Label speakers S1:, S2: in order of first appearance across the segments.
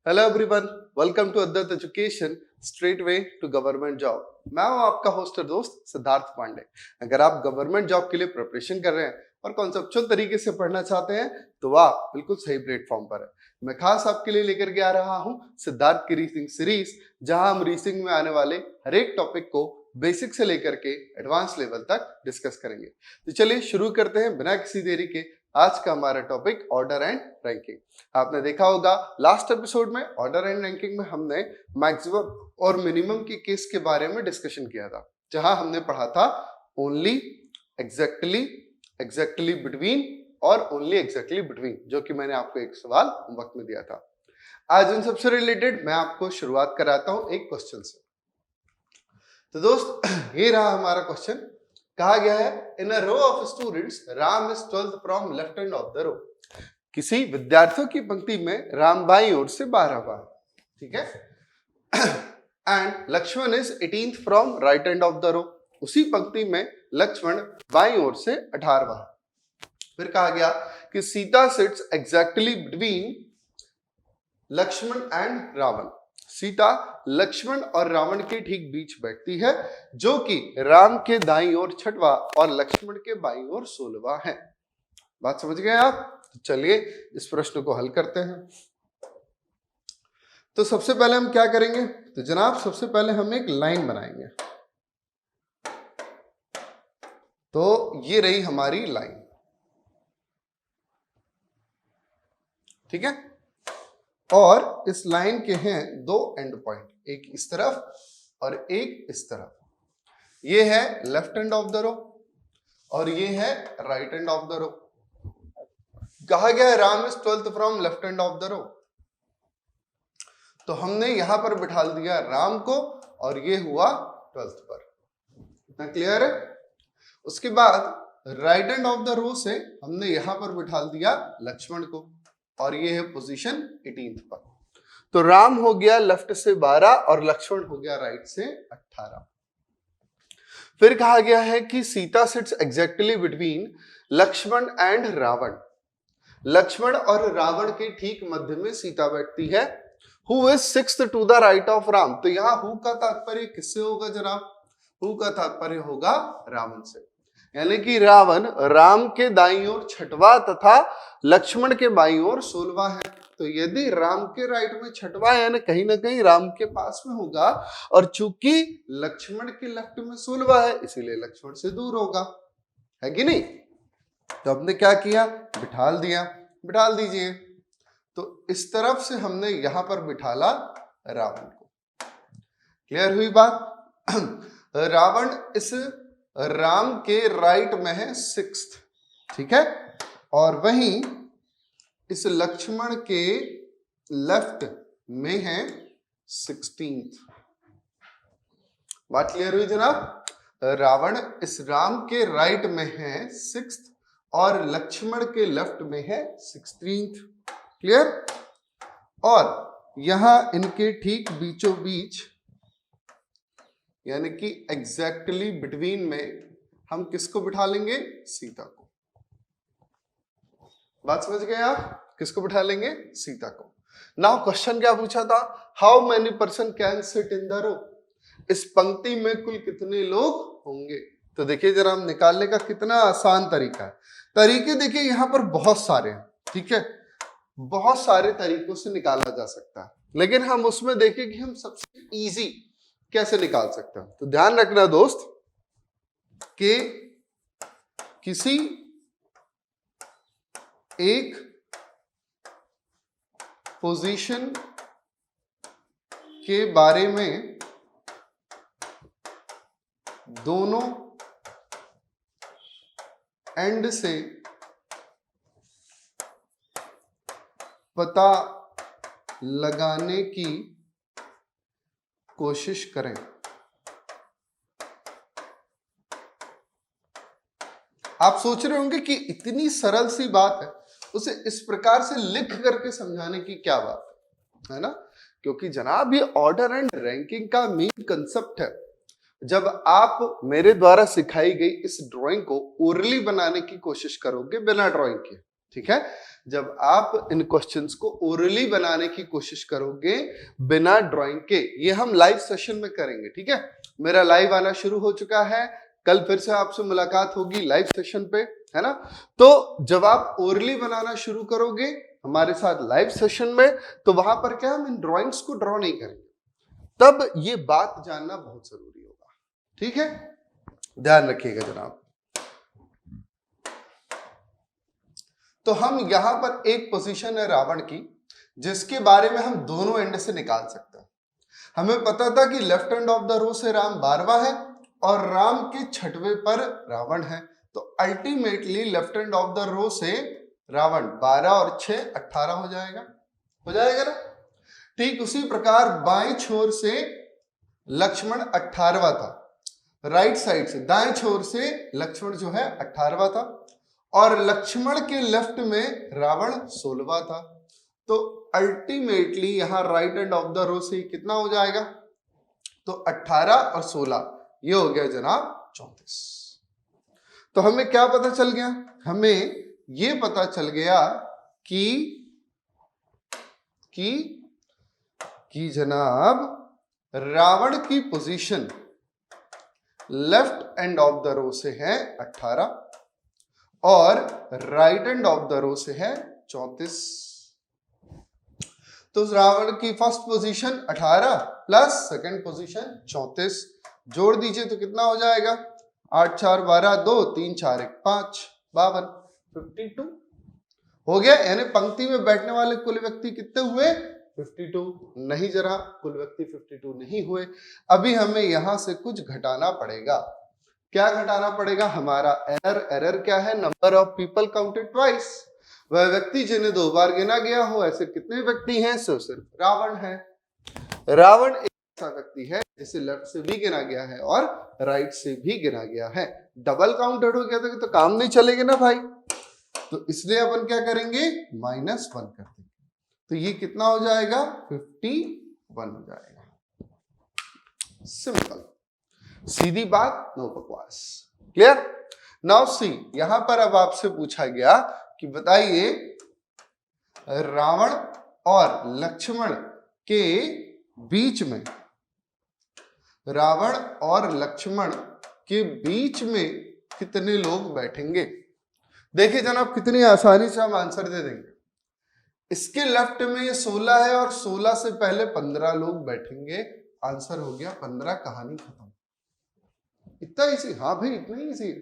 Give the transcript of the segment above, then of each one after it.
S1: Hello everyone, welcome to Advait education straight way to government job. मैं हूं आपका host और दोस्त सिद्धार्थ पांडे। अगर आप गवर्नमेंट जॉब के लिए प्रिपरेशन कर रहे हैं और कॉन्सेप्चुअल तरीके से पढ़ना चाहते हैं तो आप बिल्कुल सही प्लेटफॉर्म पर है। मैं खास आपके लिए लेकर के आ रहा हूं सिद्धार्थ की रीजनिंग सीरीज, जहां हम रीजनिंग में आने वाले हर एक टॉपिक को बेसिक से लेकर के एडवांस लेवल तक डिस्कस करेंगे। तो चलिए शुरू करते हैं बिना किसी देरी के। आज का हमारा टॉपिक ऑर्डर एंड रैंकिंग। आपने देखा होगा लास्ट एपिसोड में ऑर्डर एंड रैंकिंग में हमने मैक्सिमम और मिनिमम के केस के बारे में डिस्कशन किया था, जहां हमने पढ़ा था ओनली, एग्जैक्टली, एग्जैक्टली बिटवीन और ओनली एग्जैक्टली बिटवीन, जो कि मैंने आपको एक सवाल होमवर्क में दिया था। आज इन सबसे रिलेटेड मैं आपको शुरुआत कराता हूं एक क्वेश्चन से। तो दोस्त, ये रहा हमारा क्वेश्चन। कहा गया है in a row of students Ram is 12th from left hand of the row. किसी विद्यार्थियों की पंक्ति में राम बाईं ओर से 12वां, ठीक है, and Lakshman is 18th from right hand of the row. उसी पंक्ति में लक्ष्मण बाईं ओर से 18वां। फिर कहा गया कि Sita sits exactly between Lakshman and Ravan. Sita Lakshman और रावण के ठीक बीच बैठती है, जो कि राम के दाईं ओर 6वां और लक्ष्मण के बाईं ओर 16वां है। बात समझ गए आप? तो चलिए इस प्रश्न को हल करते हैं। तो सबसे पहले हम क्या करेंगे? तो जनाब सबसे पहले हम एक लाइन बनाएंगे। तो ये रही हमारी लाइन, ठीक है। और इस लाइन के हैं दो एंड पॉइंट, एक इस तरफ और एक इस तरफ। ये है left hand of the row और ये है right hand of the row. कहा गया है Ram is 12th from left hand of the row, तो हमने यहां पर बिठा दिया राम को और ये हुआ 12th पर। इतना क्लियर है? उसके बाद right hand of the row से हमने यहां पर बिठा दिया लक्ष्मण को और ये है पोजीशन 18th पर। तो राम हो गया लेफ्ट से 12 और लक्ष्मण हो गया राइट से 18। फिर कहा गया है कि Sita sits exactly between Lakshman and Ravan. Lakshman और रावण के ठीक मध्य में सीता बैठती है। Who is 6th to the right of Ram. तो यहां हु का तात्पर्य किससे होगा जनाब? हु का तात्पर्य होगा रावण से, यानी कि रावण राम के दाईं ओर 6वां तथा लक्ष्मण के बाईं ओर 16वां है। तो यदि राम के राइट में 6वां यानी कहीं ना कहीं राम के पास में होगा, और चूंकि लक्ष्मण के लेफ्ट में 16वां है इसीलिए लक्ष्मण से दूर होगा, है कि नहीं? तो हमने क्या किया? बिठाल दिया। बिठाल दीजिए। तो इस तरफ से हमने यहां पर बिठाला रावण को। क्लियर हुई बात? रावण इस राम के राइट में है 6th, ठीक है, और वहीं इस लक्ष्मण के लेफ्ट में है 16th। बात क्लियर हुई जनाब? रावण इस राम के राइट में है 6th और लक्ष्मण के लेफ्ट में है 16th। क्लियर? और यहां इनके ठीक बीचों बीच यानी कि एग्जैक्टली बिटवीन में हम किसको बिठा लेंगे? सीता को। बात समझ गए आप? किसको बिठा लेंगे? सीता को। नाउ क्वेश्चन क्या पूछा था? How many person can sit in the row. इस पंक्ति में कुल कितने लोग होंगे? तो देखिए जरा, हम निकालने का कितना आसान तरीका है। तरीके देखिए यहां पर बहुत सारे हैं, ठीक है, बहुत सारे तरीकों से निकाला जा सकता है, लेकिन हम उसमें देखें कि हम सबसे इजी कैसे निकाल सकते हैं। तो ध्यान रखना दोस्त कि किसी एक पोजीशन के बारे में दोनों एंड से पता लगाने की कोशिश करें। आप सोच रहे होंगे कि इतनी सरल सी बात है, उसे इस प्रकार से लिख करके समझाने की क्या बात है ना? क्योंकि जनाब ये ऑर्डर एंड रैंकिंग का मेन कंसेप्ट है। जब आप मेरे द्वारा सिखाई गई इस ड्राइंग को ओरली बनाने की कोशिश करोगे बिना ड्राइंग के, ठीक है, जब आप इन क्वेश्चंस को ओरली बनाने की कोशिश करोगे बिना ड्राइंग के, ये हम लाइव सेशन में करेंगे, ठीक है। मेरा लाइव आना शुरू हो चुका है, कल फिर से आपसे मुलाकात होगी लाइव सेशन पे, है ना। तो जब आप ओरली बनाना शुरू करोगे हमारे साथ लाइव सेशन में, तो वहां पर क्या हम इन ड्राइंग्स को ड्रॉ नहीं करेंगे, तब ये बात जानना बहुत जरूरी होगा, ठीक है, ध्यान रखिएगा जनाब। तो हम यहां पर एक पोजीशन है रावण की, जिसके बारे में हम दोनों एंड से निकाल सकते हैं। हमें पता था कि left end of the row से राम 12वां है और राम के 6वें पर रावण है, तो ultimately left end of the row से रावण 12 और 6 18 हो जाएगा ना। ठीक उसी प्रकार बाएं छोर से लक्ष्मण 18वां था, राइट साइड से दाएं छोर से लक्ष्मण जो है 18वां था, और लक्ष्मण के लेफ्ट में रावण 16वां था। तो अल्टीमेटली यहां right end of the row से कितना हो जाएगा, तो 18 और 16 ये हो गया जनाब 34। तो हमें क्या पता चल गया, हमें ये पता चल गया कि जनाब रावण की position left end of the row से है 18 और right end of the row से है 34। तो रावण की first position 18 plus second position 34, जोड़ दीजिए तो कितना हो जाएगा, 8 4 12 2 3 4 1 5 52 52 हो गया। यानी पंक्ति में बैठने वाले कुल व्यक्ति कितने हुए, 52 नहीं जरा, कुल व्यक्ति 52 नहीं हुए। अभी हमें यहां से कुछ घटाना पड़ेगा। क्या घटाना पड़ेगा, हमारा एरर क्या है, number of people counted twice, वह व्यक्ति जिन्हें 2 बार गिना गया हो, ऐसे कितने व्यक्ति हैं, सिर्फ रावण है। रावण एक ऐसा व्यक्ति है जिसे लेफ्ट से भी गिना गया है और राइट से भी गिना गया है, डबल काउंटेड हो गया तो काम नहीं चलेगा ना भाई, तो इसलिए अपन क्या करेंगे, -1 कर देंगे, तो ये कितना हो जाएगा, 51 हो जाएगा। सिंपल, सीधी बात, नो बकवास, क्लियर। नाउ सी, यहां पर अब आपसे पूछा गया कि बताइए रावण और लक्ष्मण के बीच में, रावण और लक्ष्मण के बीच में कितने लोग बैठेंगे। देखिए जनाब कितनी आसानी से हम आंसर दे देंगे। इसके लेफ्ट में ये 16 है और 16 से पहले 15 लोग बैठेंगे, आंसर हो गया 15, कहानी खत्म। इतना इजी, हाँ भाई इतना ही इजी।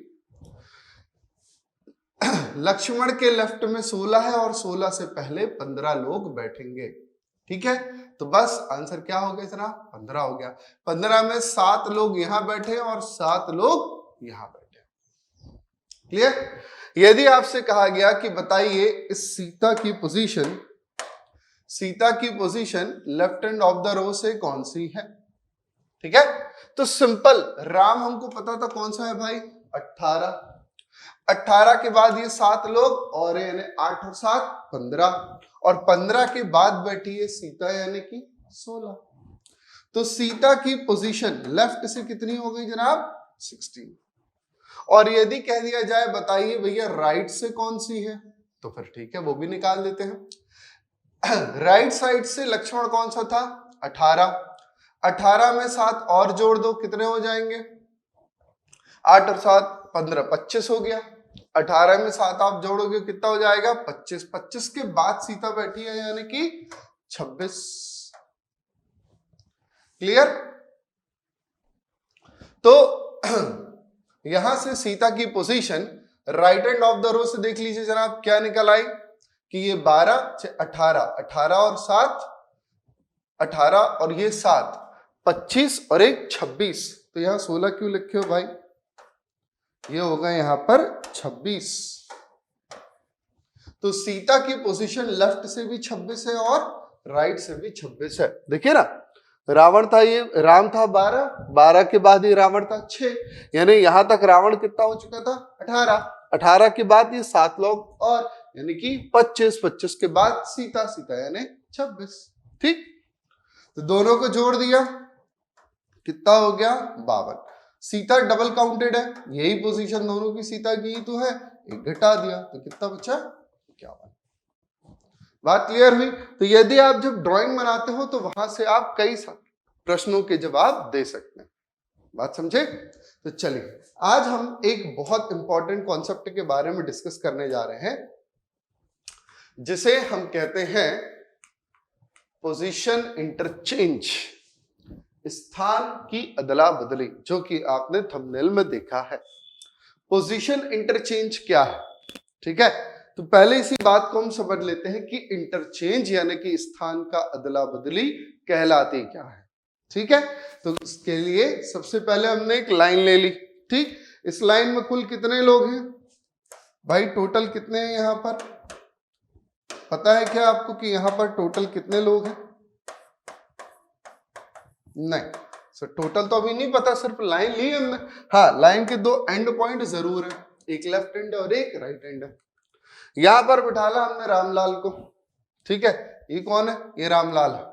S1: लक्ष्मण के लेफ्ट में 16 है और 16 से पहले 15 लोग बैठेंगे, ठीक है, तो बस आंसर क्या हो गया जरा, 15 हो गया। 15 में 7 लोग यहां बैठे और 7 लोग यहां बैठे, क्लियर। यदि आपसे कहा गया कि बताइए इस सीता की position left end of the row से कौन सी है, ठीक है, तो सिंपल, राम हमको पता था कौन सा है भाई, 18 के बाद ये 7 लोग और यानी 8 और 7 15, और 15 के बाद बैठी है सीता यानी कि 16। तो सीता की पोजीशन लेफ्ट से कितनी हो गई जनाब, 16। और यदि कह दिया जाए बताइए भैया राइट से कौन सी है, तो फिर ठीक है वो भी निकाल देते हैं। राइट साइड से लक्ष्मण कौन सा था, 18 में 7 और जोड़ दो, कितने हो जाएंगे, 8 और 7 15 25 हो गया। 18 में 7 आप जोड़ोगे कितना हो जाएगा, 25। 25 के बाद सीता बैठी है यानी कि 26, क्लियर। तो यहां से सीता की position right end of the row से देख लीजिए जनाब, क्या निकल आई कि ये 12 18 18 और 7 18 और ये 7 25 और एक 26, तो यहां 16 क्यों लिखे हो भाई, ये होगा यहां पर 26। तो सीता की पोजीशन लेफ्ट से भी 26 है और राइट से भी 26 है। देखिए ना, रावण था, ये राम था 12 के बाद ये रावण था 6, यानी यहां तक रावण कितना हो चुका था, 18 के बाद ये 7 लोग और यानी कि 25 के बाद सीता यानी 26, ठीक। तो दोनों को जोड़ दिया, कितना हो गया, 52। सीता डबल काउंटेड है, यही पोजीशन दोनों की सीता की ही तो है, एक घटा दिया तो कितना बचा 51। बात क्लियर हुई? तो यदि आप जब ड्राइंग बनाते हो तो वहां से आप कई प्रश्नों के जवाब दे सकते हैं। बात समझे? तो चलिए आज हम एक बहुत इंपॉर्टेंट कॉन्सेप्ट के बारे में डिस्कस करने जा रहे हैं, जिसे हम कहते हैं पोजीशन इंटरचेंज, स्थान की अदला बदली, जो कि आपने थंबनेल में देखा है। पोजीशन इंटरचेंज क्या है? ठीक है, तो पहले इसी बात को हम समझ लेते हैं कि इंटरचेंज यानी कि स्थान का अदला बदली कहलाती क्या है। ठीक है, तो इसके लिए सबसे पहले हमने एक लाइन ले ली। ठीक, इस लाइन में कुल कितने लोग हैं भाई? टोटल कितने हैं यहाँ पर? पता है क्या आपको कि यहाँ पर टोटल कितने लोग हैं? नहीं, सो टोटल तो अभी नहीं पता, सिर्फ लाइन ली हमने। हाँ, लाइन के दो एंड पॉइंट जरूर है, एक लेफ्ट हैंड और एक राइट हैंड है। यहां पर बिठाला हमने रामलाल को। ठीक है, ये कौन है? ये रामलाल है।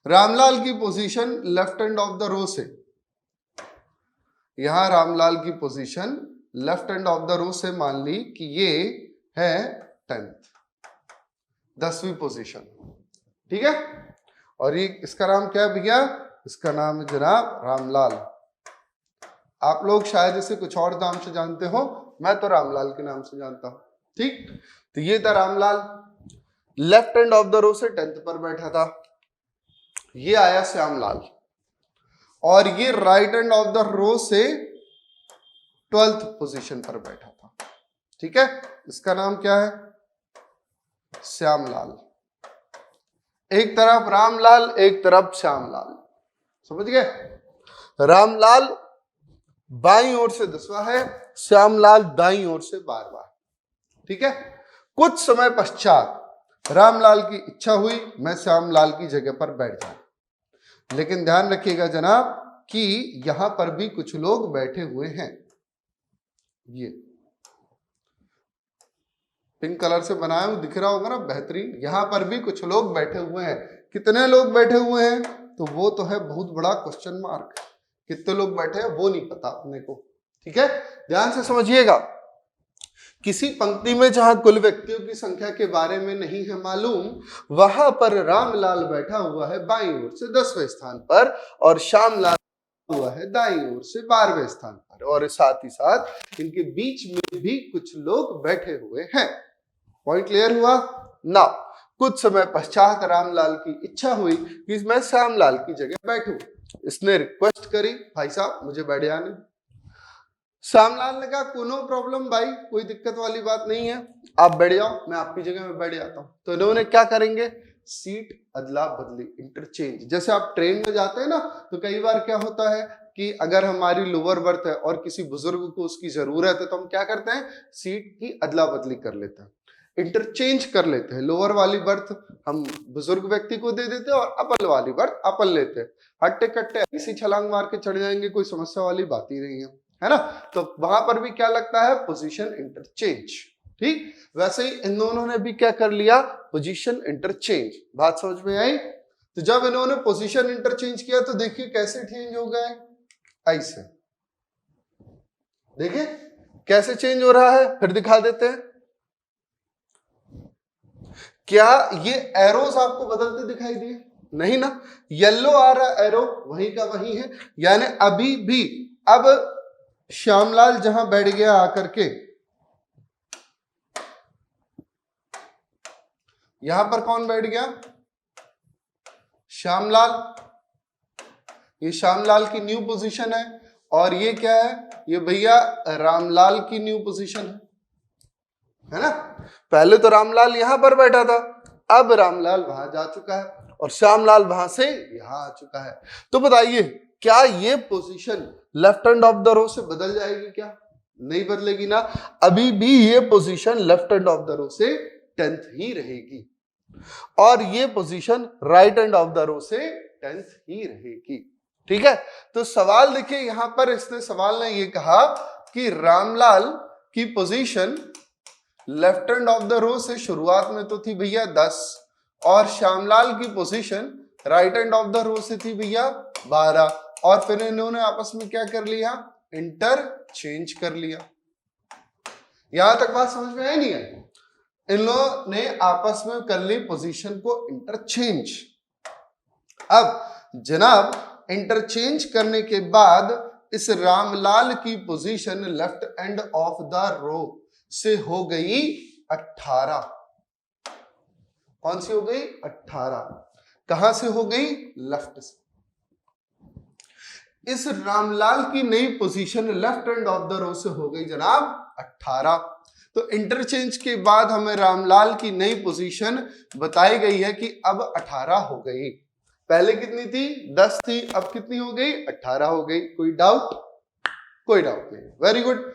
S1: रामलाल की position left hand of the row से, यहां रामलाल की position left hand of the row से मान ली कि ये है 10th, 10वीं पोजीशन। ठीक है, और ये इसका नाम क्या है भैया? इसका नाम है जनाब रामलाल। आप लोग शायद इसे कुछ और नाम से जानते हो, मैं तो रामलाल के नाम से जानता हूं। ठीक, तो ये था Ramlal, left hand of the row से 10th पर बैठा था। ये आया श्यामलाल, और ये right hand of the row से 12th पोजीशन पर बैठा था। ठीक है, इसका नाम क्या है? श्यामलाल। एक तरफ रामलाल, एक तरफ श्यामलाल, समझ गए? रामलाल बाईं ओर से 10वां है, श्यामलाल दाईं ओर से 12वां। ठीक है, कुछ समय पश्चात रामलाल की इच्छा हुई मैं श्यामलाल की जगह पर बैठ जाऊं, लेकिन ध्यान रखिएगा जनाब कि यहां पर भी कुछ लोग बैठे हुए हैं। ये पिंक कलर से बनाया हूं, दिख रहा होगा ना, बेहतरीन। यहां पर भी कुछ लोग बैठे हुए हैं। कितने लोग बैठे हुए हैं? तो वो तो है बहुत बड़ा क्वेश्चन मार्क। कितने लोग बैठे हैं वो नहीं पता अपने को। ठीक है, ध्यान से समझिएगा। किसी पंक्ति में जहां कुल व्यक्तियों की संख्या के बारे में नहीं है मालूम, वहां पर रामलाल बैठा हुआ है बाईं ओर से 10वें स्थान पर, और श्यामलाल हुआ है दाईं ओर से 12वें स्थान पर, और साथ ही साथ इनके बीच में भी कुछ लोग बैठे हुए हैं। पॉइंट क्लियर हुआ ना? कुछ समय पश्चात रामलाल की इच्छा हुई कि मैं श्यामलाल की जगह बैठूं। इसने रिक्वेस्ट करी, भाई साहब मुझे बैठ जाने। श्यामलाल ने कहा कोनो प्रॉब्लम भाई, कोई दिक्कत वाली बात नहीं है, आप बैठ जाओ, मैं आपकी जगह में बैठ जाता हूं। तो इन्होंने क्या करेंगे? सीट अदला बदली, इंटरचेंज। जैसे आप ट्रेन में जाते हैं ना, तो कई बार क्या होता है कि अगर हमारी लोअर बर्थ है और किसी बुजुर्ग को उसकी जरूरत है, तो हम क्या करते हैं? सीट की अदला बदली कर लेते हैं, इंटरचेंज कर लेते हैं। लोअर वाली बर्थ हम बुजुर्ग व्यक्ति को दे देते हैं और अपर वाली बर्थ अपन लेते हैं। हट्टे कट्टे ऐसी छलांग मार के चढ़ जाएंगे, कोई समस्या वाली बात ही नहीं है ना? तो वहां पर भी क्या लगता है? Position interchange. ठीक, वैसे ही इन दोनों ने भी क्या कर लिया? Position interchange. बात समझ में आई? तो जब इन्होंने पोजीशन इंटरचेंज किया तो देखिए कैसे चेंज हो गए। ऐसे देखिए कैसे चेंज हो रहा है, फिर दिखा देते हैं। क्या ये एरोस आपको बदलते दिखाई दिए? नहीं ना, येलो आ रहा एरो वहीं का वहीं है, यानी अभी भी अब श्यामलाल जहां बैठ गया आकर के, यहां पर कौन बैठ गया? श्यामलाल। ये श्यामलाल की न्यू पोजीशन है, और ये क्या है? ये भैया रामलाल की न्यू पोजीशन है ना? पहले तो रामलाल यहां पर बैठा था, अब रामलाल वहां जा चुका है और श्यामलाल वहां से यहां आ चुका है। तो बताइए क्या ये position left hand of the row से बदल जाएगी? क्या नहीं बदलेगी ना, अभी भी ये position left hand of the row से 10th ही रहेगी, और ये position right hand of the row से 10th ही रहेगी। ठीक है, तो सवाल देखिए यहां पर इसने सवाल ने ये कहा कि रामलाल की position left hand of the row से शुरुआत में तो थी भैया 10, और श्यामलाल की position right hand of the row से थी भैया 12, और फिर इन्होंने आपस में क्या कर लिया? इंटरचेंज कर लिया। यहां तक बात समझ में आई नहीं है? इन लोगों ने आपस में कर ली पोजीशन को इंटरचेंज। अब जनाब इंटरचेंज करने के बाद इस रामलाल की position left end of the row से हो गई 18। कौन सी हो गई? 18। कहां से हो गई? लेफ्ट से। इस रामलाल की नई position left end of the row से हो गई जनाब 18। तो इंटरचेंज के बाद हमें रामलाल की नई पोजीशन बताई गई है कि अब 18 हो गई। पहले कितनी थी? 10 थी, अब कितनी हो गई? 18 हो गई। कोई डाउट? कोई डाउट नहीं। Very good.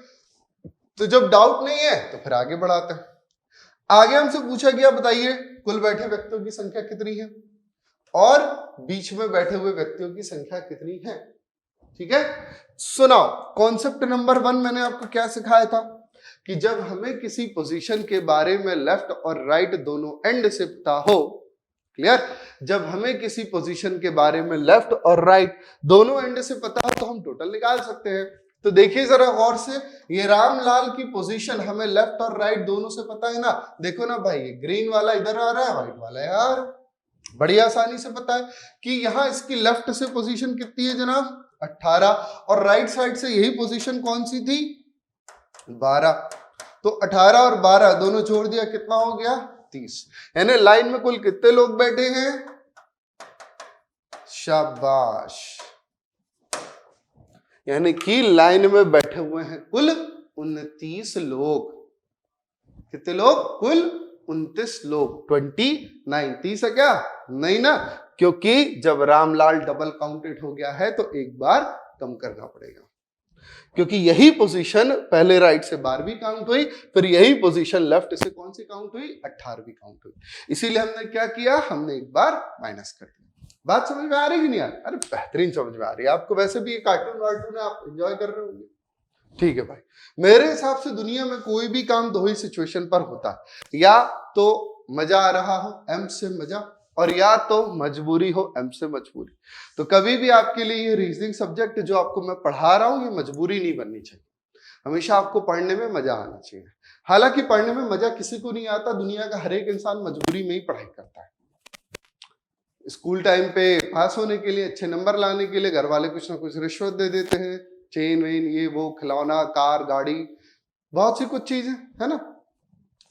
S1: तो जब डाउट नहीं है तो फिर आगे बढ़ाते हैं। आगे हमसे पूछा गया बताइए कुल बैठे व्यक्तियों की संख्या कितनी है और बीच में बैठे हुए व्यक्तियों की संख्या कितनी है। ठीक है, सुनाओ। कॉन्सेप्ट नंबर 1 मैंने आपको क्या सिखाया था कि जब हमें किसी पोजीशन के बारे में लेफ्ट और राइट दोनों एंड से पता हो, क्लियर, जब हमें किसी पोजीशन के बारे में लेफ्ट और राइट दोनों एंड से पता हो तो हम टोटल निकाल सकते हैं। तो देखिए जरा गौर से, ये रामलाल की पोजीशन हमें लेफ्ट और राइट दोनों से पता है ना। देखो ना भाई, ग्रीन वाला इधर आ रहा है, व्हाइट वाला यार, बड़ी आसानी से पता है कि यहाँ इसकी लेफ्ट से पोजीशन कितनी है जनाब? 18। और राइट साइड से यही पोजीशन कौन सी थी? 12। तो 18 और 12 दोनों जोड़ दिया, कितना हो गया? 30। यानी लाइन में कुल कितने लोग बैठे हैं? शाबाश। यानी कि लाइन में बैठे हुए हैं कुल 29 लोग। कितने लोग? कुल 29 लोग। 29। 30 है क्या? नहीं ना, क्योंकि जब रामलाल डबल काउंटेड हो गया है तो एक बार कम करना पड़ेगा, क्योंकि यही पोजीशन पहले राइट से 12वीं काउंट हुई, फिर यही पोजीशन लेफ्ट से कौन सी काउंट हुई? 18वीं काउंट हुई। इसीलिए हमने क्या किया? हमने एक बार माइनस कर दिया। बात समझ में आ रही है कि नहीं यार? अरे बेहतरीन समझ में आ रही है आपको। वैसे भी ये कार्टून वार्टून है, आप एंजॉय कर रहे होंगे। ठीक है भाई, मेरे हिसाब से दुनिया में कोई भी काम दो ही सिचुएशन पर होता है, या तो मजा आ रहा हो, एम से मजा, और या तो मजबूरी हो, एम से मजबूरी। तो कभी भी आपके लिए ये रीजनिंग सब्जेक्ट जो आपको मैं पढ़ा रहा हूं, ये मजबूरी नहीं बननी चाहिए। हमेशा आपको पढ़ने में मजा आना चाहिए। हालांकि पढ़ने में मजा किसी को नहीं आता, दुनिया का हर एक इंसान मजबूरी में ही पढ़ाई करता है। स्कूल टाइम पे पास होने के लिए, अच्छे नंबर लाने के लिए घर वाले कुछ ना कुछ रिश्वत दे देते हैं, चेन वेन, ये वो, खिलौना, कार, गाड़ी, बहुत सी कुछ चीजें, है ना।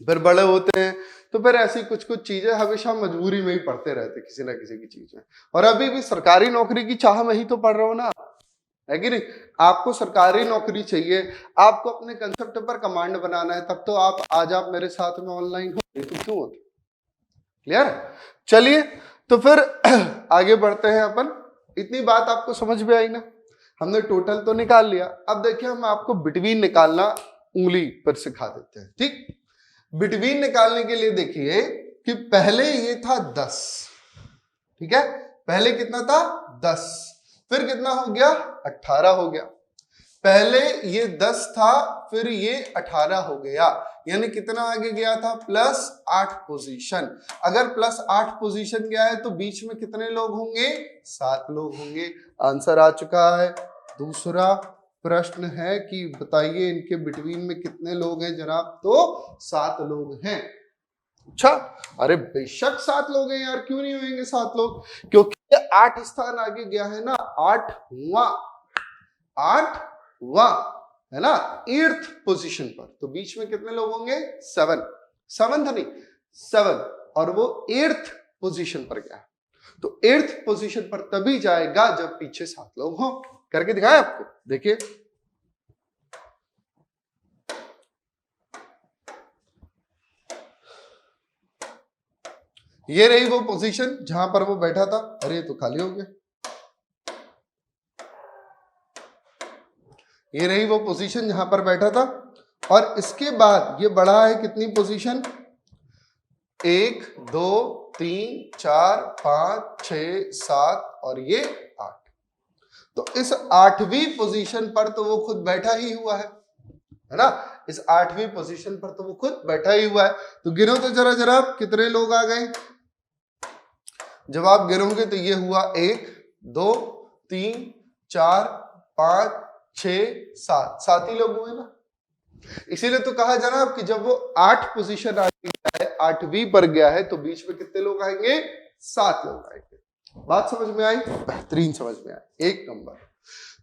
S1: फिर बड़े होते हैं तो फिर ऐसी कुछ कुछ चीजें हमेशा मजबूरी में ही पढ़ते रहते किसी ना किसी की चीज में। और अभी भी सरकारी नौकरी की चाह में ही तो पढ़ रहा हूं ना, है कि नहीं? आपको सरकारी नौकरी चाहिए, आपको अपने कंसेप्ट पर कमांड बनाना है, तब तो आज आप मेरे साथ में ऑनलाइन हो, नहीं तो क्यों होते? क्लियर? चलिए तो फिर आगे बढ़ते हैं अपन। इतनी बात आपको समझ में आई ना? हमने टोटल तो निकाल लिया। अब देखिए हम आपको बिटवीन निकालना उंगली पर सिखा देते हैं। ठीक, बिटवीन निकालने के लिए देखिए कि पहले ये था 10, ठीक है, पहले कितना था? 10, फिर कितना हो गया? 18 हो गया। पहले ये 10 था, फिर ये 18 हो गया, यानी कितना आगे गया था? +8 पोजीशन। अगर +8 पोजीशन गया है तो बीच में कितने लोग होंगे? 7 लोग होंगे। आंसर आ चुका है। दूसरा प्रश्न है कि बताइए इनके बिटवीन में कितने लोग हैं जनाब? तो 7 लोग हैं। अच्छा, अरे बेशक 7 लोग हैं यार, क्यों नहीं होंगे 7 लोग? क्योंकि 8 स्थान आगे गया है ना, 8वां है ना, 8th पोजीशन पर। तो बीच में कितने लोग होंगे? 7th नहीं, 7, और वो 8th पोजीशन पर गया। तो 8th पोजीशन पर तभी जाएगा जब पीछे 7 लोग हों। करके दिखाया आपको, देखिए। ये रही वो पोजीशन जहां पर वो बैठा था। अरे तो खाली हो गया। ये रही वो पोजीशन जहां पर बैठा था, और इसके बाद ये बढ़ा है कितनी पोजीशन? 1 2 3 4 5 6 7 और ये 8। तो इस 8वीं पोजीशन पर तो वो खुद बैठा ही हुआ है ना। इस 8वीं पोजीशन पर तो वो खुद बैठा ही हुआ है। तो गिनो तो जरा जरा कितने लोग आ गए। जब आप गिनोगे तो ये हुआ 1 2 3 4 5 6 7, 7 ही लोग हुए ना। इसीलिए तो कहा जनाब कि जब वो 8 पोजीशन आगे गया है, 8वीं पर गया है, तो बीच में कितने लोग आएंगे? 7 लोग आएंगे। बात समझ में आई? बेहतरीन समझ में आई, 1 नंबर।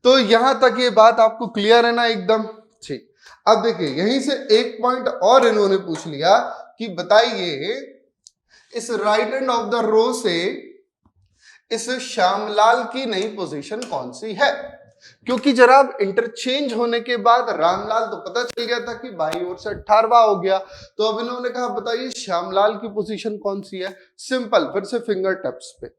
S1: तो यहां तक ये बात आपको क्लियर है ना एकदम? ठीक। अब देखिए यहीं से एक पॉइंट और इन्होंने पूछ लिया कि बताइए इस right hand of the row से इस श्यामलाल की नई पोजीशन कौन सी है? क्योंकि जनाब इंटरचेंज होने के बाद रामलाल तो पता चल गया था कि बाई ओर से 18वां हो गया, तो अब इन्होंने कहा बताइए श्यामलाल की पोजीशन कौन सी है? सिंपल, फिर से फिंगर टिप्स पे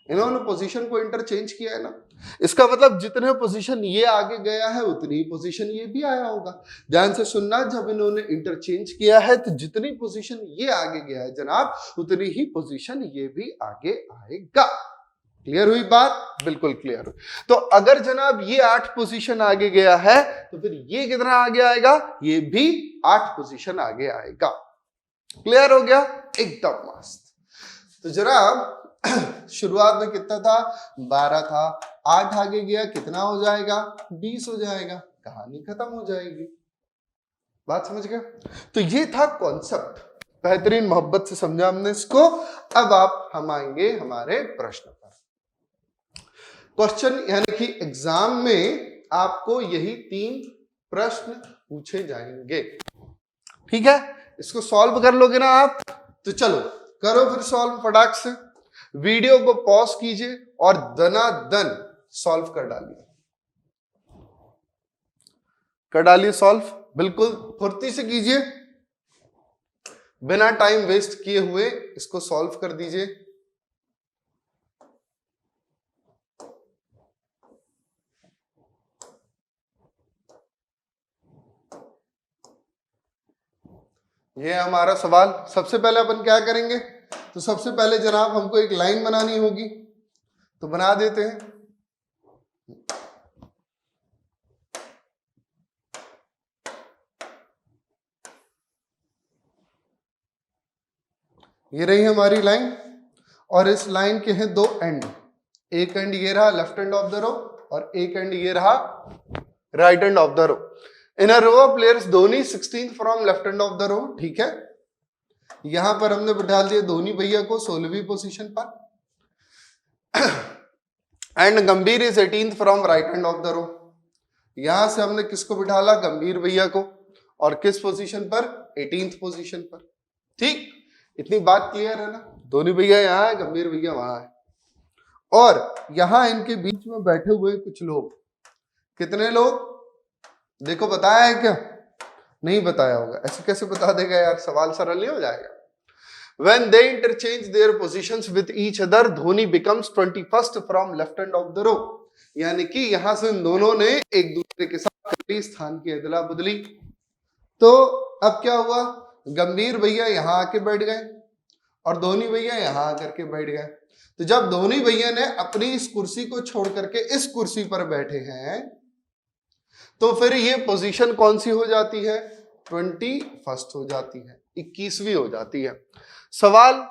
S1: इन्होंने पोजीशन को इंटरचेंज किया है ना। इसका मतलब जितने पोजीशन ये आगे गया है उतनी ही पोजीशन ये भी आया होगा। ध्यान से सुनना, जब इन्होंने इंटरचेंज किया है तो जितनी पोजीशन ये आगे गया है जनाब उतनी ही पोजीशन ये भी आगे आएगा। क्लियर हुई बात? बिल्कुल क्लियर हुई। तो अगर जनाब ये 8 पोजीशन आगे गया है तो फिर ये कितना आगे आएगा? ये भी 8 पोजीशन आगे आएगा। क्लियर हो गया? एकदम मस्त। तो जनाब शुरुआत में कितना था? 12 था, 8 आगे गया, कितना हो जाएगा? 20 हो जाएगा, कहानी खत्म हो जाएगी। बात समझ गया? तो ये था कॉन्सेप्ट, बेहतरीन मोहब्बत से समझा हमने इसको। अब हम आएंगे हमारे प्रश्न पर। क्वेश्चन यानी कि एग्जाम में आपको यही 3 प्रश्न पूछे जाएंगे, ठीक है? इसको सॉल्व कर लोगे ना आप? तो चलो करो फिर सॉल्व फटाक से। वीडियो को पॉज कीजिए और दनादन सॉल्व कर डालिए सॉल्व, बिल्कुल फुर्ती से कीजिए, बिना टाइम वेस्ट किए हुए इसको सॉल्व कर दीजिए। ये हमारा सवाल। सबसे पहले अपन क्या करेंगे? तो सबसे पहले जनाब हमको एक लाइन बनानी होगी, तो बना देते हैं। ये रही हमारी लाइन और इस लाइन के हैं 2 एंड। एक एंड ये रहा left end of the row और एक एंड ये रहा right end of the row. In a row of players Dhoni 16th from left end of the row, ठीक है? यहां पर हमने बिठा दिया धोनी भैया को 16वीं पोजीशन पर and Gambhir is 18th from right hand of the row. यहां से हमने किसको बिठाला? गंभीर भैया को, और किस पोजीशन पर? 18th पोजीशन पर। ठीक, इतनी बात क्लियर है ना? धोनी भैया यहां है, गंभीर भैया वहां है, और यहां इनके बीच में बैठे हुए कुछ लोग। कितने लोग? देखो बताया है क्या? नहीं बताया होगा, ऐसे कैसे बता देगा यार, सवाल सरल नहीं हो जाएगा। When they interchange their positions with each other, Dhoni becomes 21st from left hand of the row। यानी कि यहां से इन दोनों ने एक दूसरे के साथ कड़ी स्थान की अदला बदली। तो अब क्या हुआ? गंभीर भैया यहां आके बैठ गए और धोनी भैया यहां आकर के बैठ गए। तो जब धोनी भैया ने अपनी इस कुर्सी को छोड़ करके इस कुर्सी पर बैठे हैं, तो फिर ये पोजीशन कौन सी हो जाती है? 21st हो जाती है, 21वीं हो जाती है। सवाल,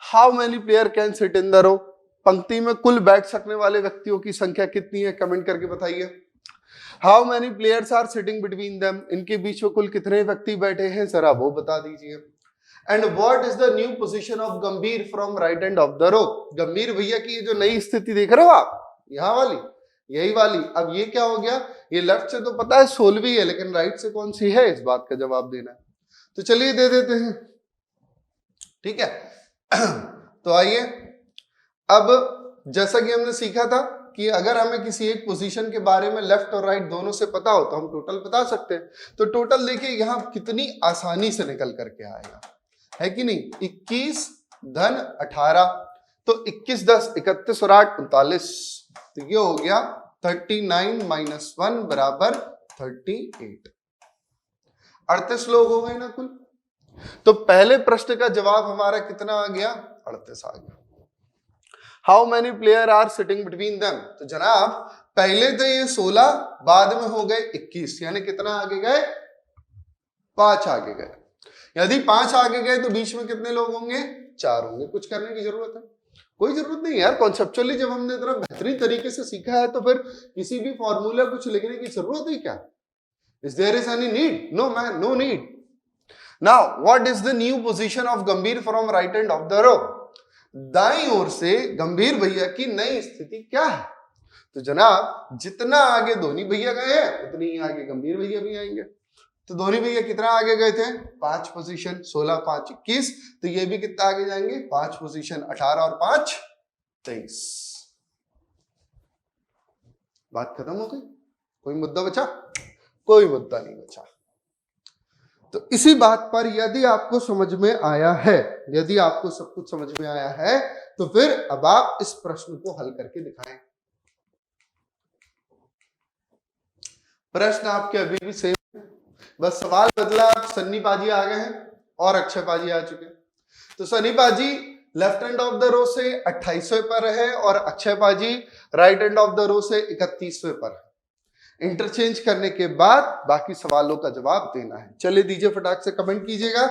S1: how many player can sit in the row? पंक्ति में कुल बैठ सकने वाले व्यक्तियों की संख्या कितनी है? कमेंट करके बताइए। How many players are sitting between them? इनके बीच में कुल कितने व्यक्ति बैठे हैं, जरा वो बता दीजिए। And what is the new position of Gambhir from right hand of the row? Gambhir भैया की जो नई स्थिति देख रहे हो आप, यहां वाली, यही वाली। अब ये क्या हो गया? ये लेफ्ट से तो पता है 16वीं है, लेकिन राइट से कौन सी है, इस बात का जवाब देना है। तो चलिए दे देते हैं, ठीक है? तो आइए, अब जैसा कि हमने सीखा था कि अगर हमें किसी एक पोजीशन के बारे में लेफ्ट और राइट दोनों से पता हो तो हम टोटल बता सकते हैं। तो टोटल देखिए यहां कितनी आसानी से निकल करके आएगा, है कि नहीं? 21 धन 18, तो 21 10 31 और 8 39, तो ये हो गया 39 - 1 बराबर 38। 38 लोग हो गए ना कुल। तो पहले प्रश्न का जवाब हमारा कितना आ गया? 38 आ गया। How many player are sitting between them? तो जनाब पहले तो ये 16, बाद में हो गए 21, यानी कितना आगे गए? 5 आगे गए। यदि 5 आगे गए तो बीच में कितने लोग होंगे? 4 होंगे। कुछ करने की जरूरत है? कोई जरूरत नहीं यार। कॉन्सेप्चुअली जब हमने इतना बेहतरीन तरीके से सीखा है तो फिर किसी भी फॉर्मूला कुछ लिखने की जरूरत ही क्या? Is there is any need? No man, no need. Now, what is the new position of गंभीर from right end of the row? दाईं ओर से गंभीर भैया की नई स्थिति क्या है? तो जनाब जितना आगे धोनी भैया गए हैं उतनी ही आगे गंभीर भैया भी आएंगे। तो धोनी भैया कितना आगे गए थे? 5 पोजीशन, 16 5 21। तो ये भी कितना आगे जाएंगे? 5 पोजीशन, 18 और 5 23। बात खत्म हो गई? कोई मुद्दा बचा? कोई मुद्दा नहीं बचा। तो इसी बात पर यदि आपको समझ में आया है, यदि आपको सब कुछ समझ में आया है, तो फिर अब आप इस प्रश्न को हल करके दिखाएं। प्रश्न आपके अभी भी सेम, बस सवाल बदला। सन्नी पाजी आ गए हैं और अक्षय पाजी आ चुके हैं। तो सन्नी पाजी left hand of the row से 28वें पर है और अक्षय पाजी right hand of the row से 31वें पर है। इंटरचेंज करने के बाद बाकी सवालों का जवाब देना है। चलिए दीजिए, फटाक से कमेंट कीजिएगा।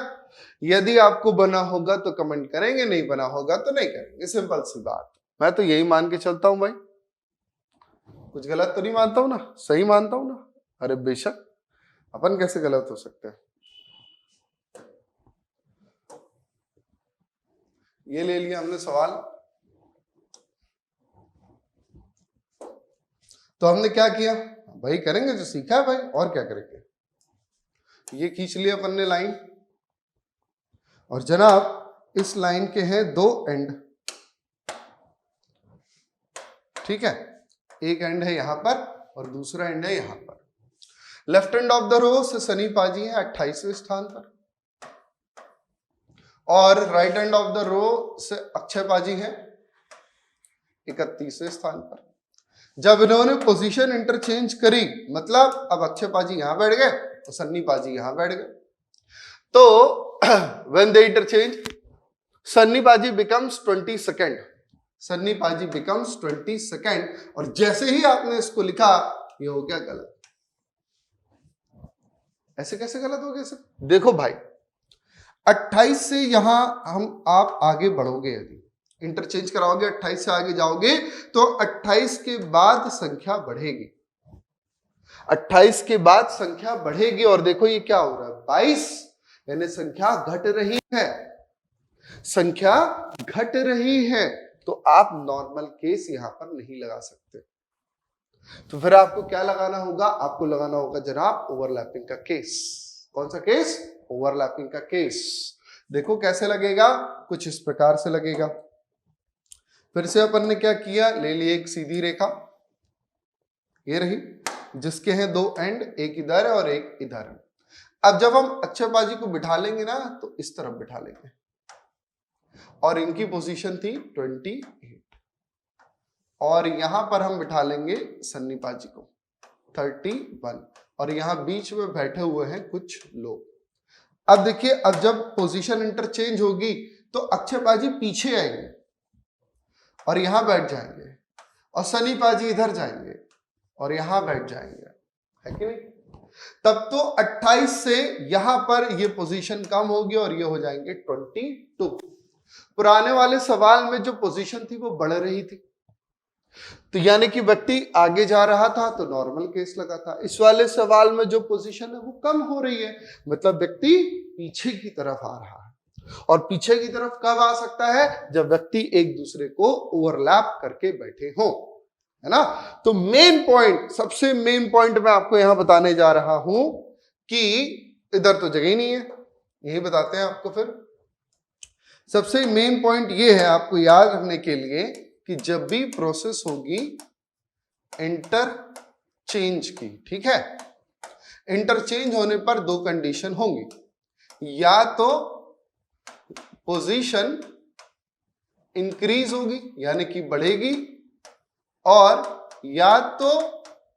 S1: यदि आपको बना होगा तो कमेंट करेंगे, नहीं बना होगा तो नहीं करेंगे। सिंपल सी बात। मैं तो यही मान के चलता हूं भाई, कुछ गलत तो नहीं मानता हूं ना, सही मानता हूं ना। अरे बेशक, अपन कैसे गलत हो सकते हैं। ये ले लिया हमने सवाल। तो हमने क्या किया भाई? करेंगे जो सीखा है भाई, और क्या करेंगे। ये खींच लिया अपन ने लाइन, और जनाब इस लाइन के हैं 2 एंड। ठीक है, एक एंड है यहां पर और दूसरा एंड है यहां पर। Left hand of the row से सनी पाजी है 28वें स्थान पर और right hand of the row से अक्षय पाजी है 31वें स्थान पर। जब इन्होंने पोजीशन इंटरचेंज करी, मतलब अब अक्षय पाजी यहां बैठ गए तो सन्नी पाजी यहां बैठ गए, तो व्हेन दे इंटरचेंज सन्नी पाजी बिकम्स 22nd। सन्नी पाजी बिकम्स 22nd। और जैसे ही आपने इसको लिखा, ये हो गया गलत। ऐसे कैसे गलत हो गया सर? देखो भाई, 28 से यहां आप आगे बढ़ोगे, यदि इंटरचेंज कराओगे 28 से आगे जाओगे तो 28 के बाद संख्या बढ़ेगी। 28 के बाद संख्या बढ़ेगी और देखो ये क्या हो रहा है, 22, यानी संख्या घट रही है। संख्या घट रही है, तो आप नॉर्मल केस यहां पर नहीं लगा सकते। तो फिर आपको क्या लगाना होगा? आपको लगाना होगा जनाब ओवरलैपिंग का केस। कौन सा केस? ओवरलैपिंग का केस। देखो कैसे लगेगा, कुछ इस प्रकार से लगेगा। फिर से अपन ने क्या किया, ले लिए एक सीधी रेखा, ये रही, जिसके हैं 2 एंड, एक इधर है और एक इधर है। अब जब हम अक्षय पाजी को बिठा लेंगे ना, तो इस तरफ बिठा लेंगे और इनकी पोजीशन थी 28 और यहां पर हम बिठा लेंगे सन्नी पाजी को 31 और यहां बीच में बैठे हुए हैं कुछ लोग। अब देखिए, अब जब पोजीशन इंटरचेंज होगी तो अक्षय पाजी पीछे आएंगे और यहां बैठ जाएंगे और सनी पाजी इधर जाएंगे और यहां बैठ जाएंगे, है कि नहीं? तब तो 28 से यहां पर ये पोजीशन कम होगी और ये हो जाएंगे 22। पुराने वाले सवाल में जो पोजीशन थी वो बढ़ रही थी, तो यानी कि व्यक्ति आगे जा रहा था तो नॉर्मल केस लगा था। इस वाले सवाल में जो पोजीशन है वो कम हो रही है, मतलब व्यक्ति पीछे की तरफ आ रहा है। और पीछे की तरफ कब आ सकता है? जब व्यक्ति एक दूसरे को ओवरलैप करके बैठे हो, है ना। तो मेन पॉइंट, सबसे मेन पॉइंट मैं आपको यहां बताने जा रहा हूं कि इधर तो जगह ही नहीं है, यही बताते हैं आपको। फिर सबसे मेन पॉइंट ये है आपको याद रखने के लिए कि जब भी प्रोसेस होगी इंटरचेंज की, ठीक है, इंटरचेंज होने पर 2 कंडीशन होंगी, या तो पोजीशन इंक्रीज होगी यानी कि बढ़ेगी, और या तो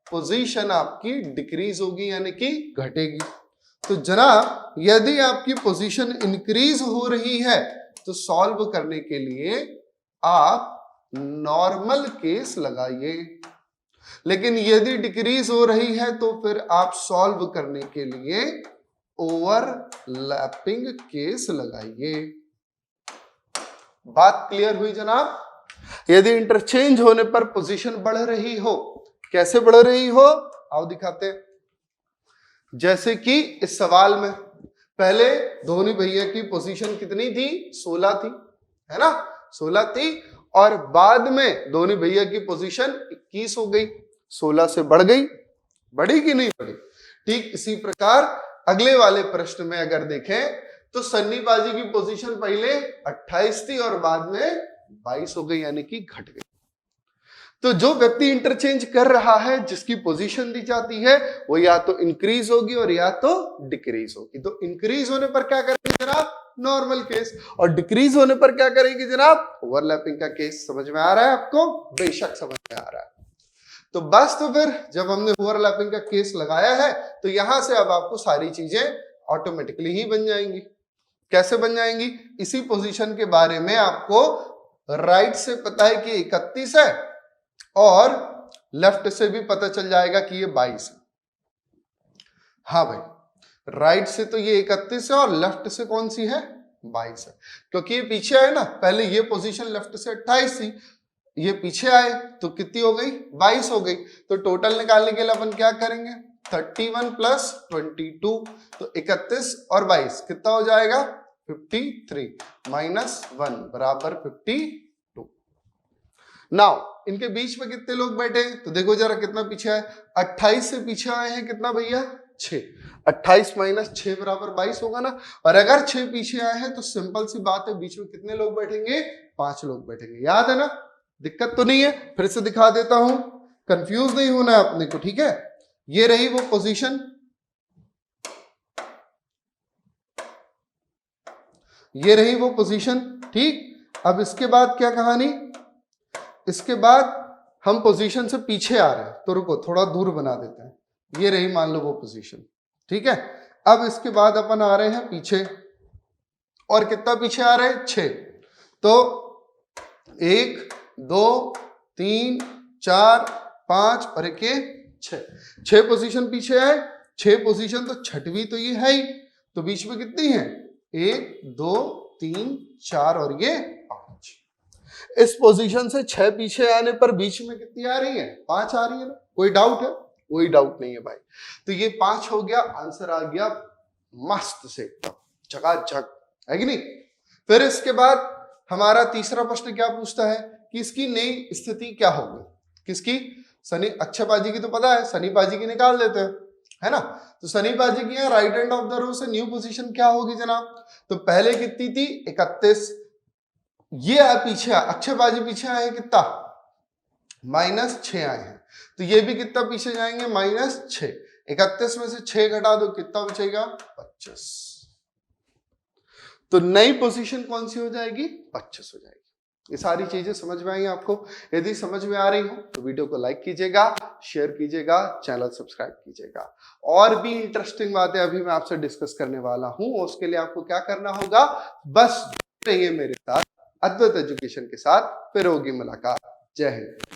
S1: पोजीशन आपकी डिक्रीज होगी यानी कि घटेगी। तो जनाब यदि आपकी पोजीशन इंक्रीज हो रही है तो सॉल्व करने के लिए आप नॉर्मल केस लगाइए, लेकिन यदि डिक्रीज हो रही है तो फिर आप सॉल्व करने के लिए ओवरलैपिंग केस लगाइए। बात क्लियर हुई जनाब? यदि इंटरचेंज होने पर पोजीशन बढ़ रही हो, कैसे बढ़ रही हो आओ दिखाते हैं। जैसे कि इस सवाल में पहले धोनी भैया की पोजीशन कितनी थी, 16 थी, है ना, 16 थी, और बाद में धोनी भैया की पोजीशन 21 हो गई, 16 से बढ़ गई, बढ़ी कि नहीं बढ़ी। ठीक इसी प्रकार अगले वाले प्रश्न में अगर देखें तो सन्नी पाजी की पोजीशन पहले 28 थी और बाद में 22 हो गई, यानी कि घट गई। तो जो व्यक्ति इंटरचेंज कर रहा है, जिसकी पोजीशन दी जाती है, वो या तो इंक्रीज होगी और या तो डिक्रीज होगी। तो इंक्रीज होने पर क्या करेंगे जनाब, नॉर्मल केस, और डिक्रीज होने पर क्या करेंगे जनाब, ओवरलैपिंग का केस। समझ में आ रहा है आपको? बेशक समझ में आ रहा है। तो बस, तो फिर जब हमने ओवरलैपिंग का केस लगाया है तो यहां से अब आपको सारी चीजें ऑटोमेटिकली ही बन जाएंगी। कैसे बन जाएंगी? इसी पोजीशन के बारे में आपको राइट से पता है कि 31 है और लेफ्ट से भी पता चल जाएगा कि ये 22 है। हाँ भाई, राइट से तो ये 31 है और लेफ्ट से कौन सी है, 22 है, क्योंकि ये पीछे आए ना, पहले ये पोजीशन लेफ्ट से 28 थी, ये पीछे आए तो कितनी हो गई, 22 हो गई। तो टोटल निकालने के लिए अपन क्या करेंगे, 31 प्लस 22, तो 31 और 22 कितना हो जाएगा, 53 माइनस 1 बराबर 52। नाउ इनके बीच में कितने लोग बैठे हैं, तो देखो जरा कितना पीछे आए, 28 से पीछे आए हैं कितना भैया, 6, 28 माइनस 6 बराबर 22 होगा ना। और अगर 6 पीछे आए हैं तो सिंपल सी बात है, बीच में कितने लोग बैठेंगे, 5 लोग बैठेंगे। याद है ना, दिक्कत तो नहीं है? फिर से दिखा देता हूं, कंफ्यूज नहीं होना है अपने को, ठीक है। ये रही वो पोजीशन, ये रही वो पोजीशन, ठीक। अब इसके बाद क्या कहानी, इसके बाद हम पोजीशन से पीछे आ रहे हैं, तो रुको थोड़ा दूर बना देते हैं, ये रही मान लो वो पोजीशन, ठीक है। अब इसके बाद अपन आ रहे हैं पीछे, और कितना पीछे आ रहे हैं, 6। तो 1 2 3 4 5 और एक 6 पोजीशन पीछे है, 6 पोजीशन, तो छठवीं तो ये है ही, तो बीच में कितनी है, 1 2 3 4 और ये 5। इस पोजीशन से 6 पीछे आने पर बीच में कितनी आ रही है, 5 आ रही है ना। कोई डाउट है? कोई डाउट नहीं है भाई। तो ये 5 हो गया, आंसर आ गया मस्त से एकदम चकाचक, है कि नहीं। फिर इसके बाद हमारा तीसरा प्रश्न क्या पूछता है कि इसकी नई स्थिति क्या होगी, किसकी, सनी, अक्षय पाजी की तो पता है, सनी पाजी की निकाल देते हैं, है ना। तो सनी पाजी की है right end of the row से न्यू पोजीशन क्या होगी जनाब, तो पहले कितनी थी, 31, ये पीछे अक्षय पाजी पीछे आए कितना, -6 आए हैं, तो ये भी कितना पीछे जाएंगे, -6। 31 में से 6 घटा दो, कितना बचेगा, 25। तो नई पोजीशन कौन सी हो जाएगी, 25 हो जाएगी। ये सारी चीजें समझ में आई आपको? यदि समझ में आ रही हो तो वीडियो को लाइक कीजिएगा, शेयर कीजिएगा, चैनल सब्सक्राइब कीजिएगा। और भी इंटरेस्टिंग बातें अभी मैं आपसे डिस्कस करने वाला हूं, उसके लिए आपको क्या करना होगा, बस रहिए मेरे साथ, अद्वैत एजुकेशन के साथ, फिर होगी मुलाकात। जय हिंद।